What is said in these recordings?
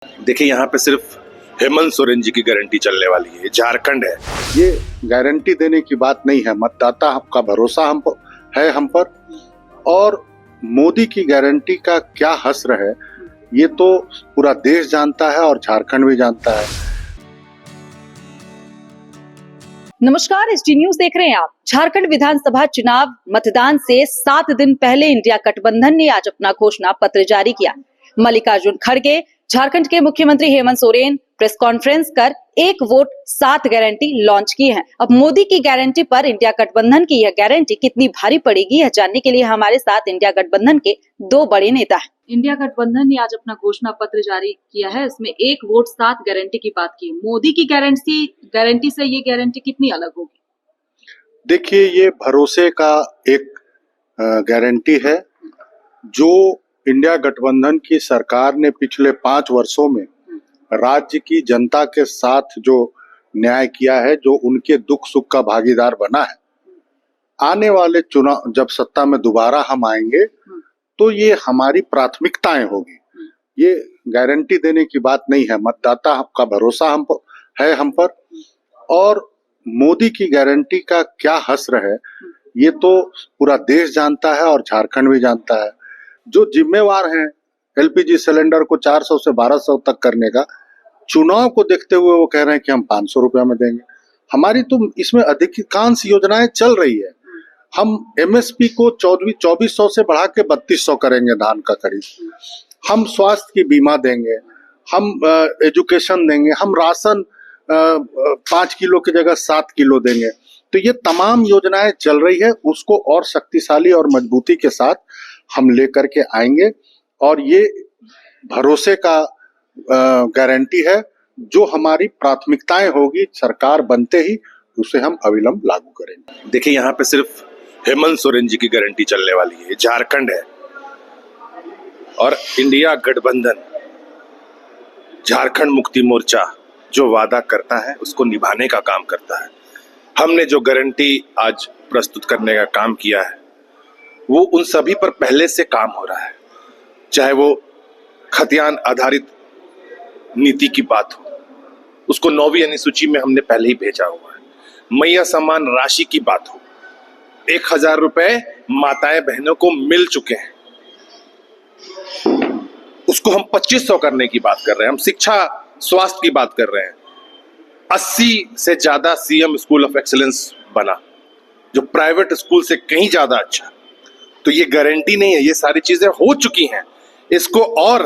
देखिए, यहाँ पे सिर्फ हेमंत सोरेन जी की गारंटी चलने वाली है। झारखंड है, ये गारंटी देने की बात नहीं है। मतदाता का भरोसा हम पर, और मोदी की गारंटी का क्या हस्र है ये तो पूरा देश जानता है और झारखंड भी जानता है। नमस्कार, एसडी न्यूज देख रहे हैं आप। झारखंड विधानसभा चुनाव मतदान से 7 दिन पहले इंडिया गठबंधन ने आज अपना घोषणा पत्र जारी किया। मल्लिकार्जुन खड़गे, झारखंड के मुख्यमंत्री हेमंत सोरेन प्रेस कॉन्फ्रेंस कर 1 वोट 7 गारंटी लॉन्च की है। अब मोदी की गारंटी पर इंडिया गठबंधन की यह गारंटी कितनी भारी पड़ेगी, यह जानने के लिए हमारे साथ इंडिया गठबंधन के 2 बड़े नेता हैं। इंडिया गठबंधन ने आज अपना घोषणा पत्र जारी किया है। इसमें 1 वोट 7 गारंटी की बात की है। मोदी की गारंटी से ये गारंटी कितनी अलग होगी? देखिए, ये भरोसे का एक गारंटी है जो इंडिया गठबंधन की सरकार ने पिछले 5 वर्षों में राज्य की जनता के साथ जो न्याय किया है, जो उनके दुख सुख का भागीदार बना है। आने वाले चुनाव जब सत्ता में दोबारा हम आएंगे तो ये हमारी प्राथमिकताएं होगी। ये गारंटी देने की बात नहीं है। मतदाता का भरोसा हम पर, और मोदी की गारंटी का क्या हस्र है ये तो पूरा देश जानता है और झारखंड भी जानता है। जो जिम्मेवार हैं एलपीजी सिलेंडर को 400 से 1200 तक करने का, चुनाव को देखते हुए वो कह रहे हैं कि हम 500 रुपया में देंगे। हमारी तो इसमें अधिकांश योजनाएं चल रही है। हम एमएसपी को 2400 से बढ़ा के 3200 करेंगे धान का खरीद। हम स्वास्थ्य की बीमा देंगे, हम एजुकेशन देंगे, हम राशन 5 किलो की जगह 7 किलो देंगे। तो ये तमाम योजनाएं चल रही है, उसको और शक्तिशाली और मजबूती के साथ हम लेकर के आएंगे। और ये भरोसे का गारंटी है जो हमारी प्राथमिकताएं होगी सरकार बनते ही, उसे हम अविलंब लागू करेंगे। देखिए, यहाँ पे सिर्फ हेमंत सोरेन जी की गारंटी चलने वाली है। झारखंड है और इंडिया गठबंधन, झारखंड मुक्ति मोर्चा जो वादा करता है उसको निभाने का काम करता है। हमने जो गारंटी आज प्रस्तुत करने का काम किया है वो उन सभी पर पहले से काम हो रहा है। चाहे वो खतियान आधारित नीति की बात हो, उसको 9वीं अनुसूची में हमने पहले ही भेजा हुआ है। मैया सम्मान राशि की बात हो, 1000 रुपए माताएं बहनों को मिल चुके हैं, उसको हम 2500 करने की बात कर रहे हैं। हम शिक्षा स्वास्थ्य की बात कर रहे हैं। 80 से ज्यादा सीएम स्कूल ऑफ एक्सीलेंस बना, जो प्राइवेट स्कूल से कहीं ज्यादा अच्छा। तो ये गारंटी नहीं है, ये सारी चीजें हो चुकी हैं। इसको और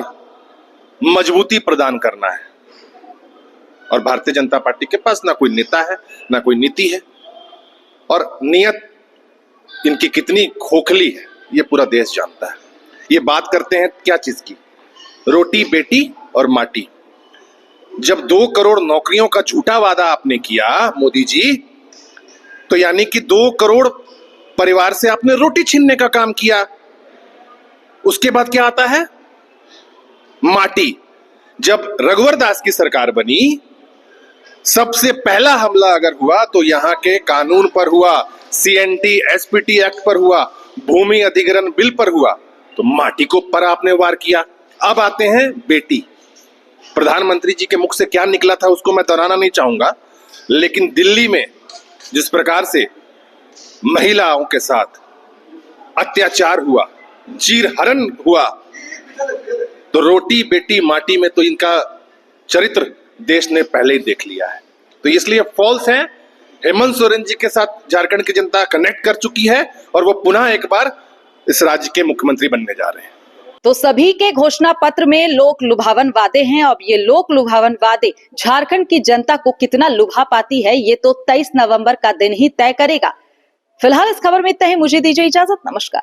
मजबूती प्रदान करना है। और भारतीय जनता पार्टी के पास ना कोई नेता है, ना कोई नीति है, और नियत इनकी कितनी खोखली है ये पूरा देश जानता है। ये बात करते हैं क्या चीज की? रोटी बेटी और माटी। जब 2 करोड़ नौकरियों का झूठा वादा आपने किया मोदी जी, तो यानी कि 2 करोड़ परिवार से आपने रोटी छीनने का काम किया। उसके बाद क्या आता है? माटी। जब रघुवर दास की सरकार बनी, सबसे पहला हमला अगर हुआ तो यहां के कानून पर हुआ, सीएनटी एसपीटी एक्ट पर हुआ, भूमि अधिग्रहण बिल पर हुआ। तो माटी को पर आपने वार किया। अब आते हैं बेटी। प्रधानमंत्री जी के मुख से क्या निकला था उसको मैं दोहराना नहीं चाहूंगा, लेकिन दिल्ली में जिस प्रकार से महिलाओं के साथ अत्याचार हुआ, चीरहरण हुआ, तो रोटी बेटी माटी में तो इनका चरित्र देश ने पहले ही देख लिया है। तो इसलिए फॉल्स है। हेमंत सोरेन जी के साथ झारखंड की जनता कनेक्ट कर चुकी है और वो पुनः एक बार इस राज्य के मुख्यमंत्री बनने जा रहे हैं। तो सभी के घोषणा पत्र में लोक लुभावन वादे हैं। अब ये लोक लुभावन वादे झारखंड की जनता को कितना लुभा पाती है ये तो 23 नवंबर का दिन ही तय करेगा। फिलहाल इस खबर में इतना ही। मुझे दीजिए इजाजत। नमस्कार।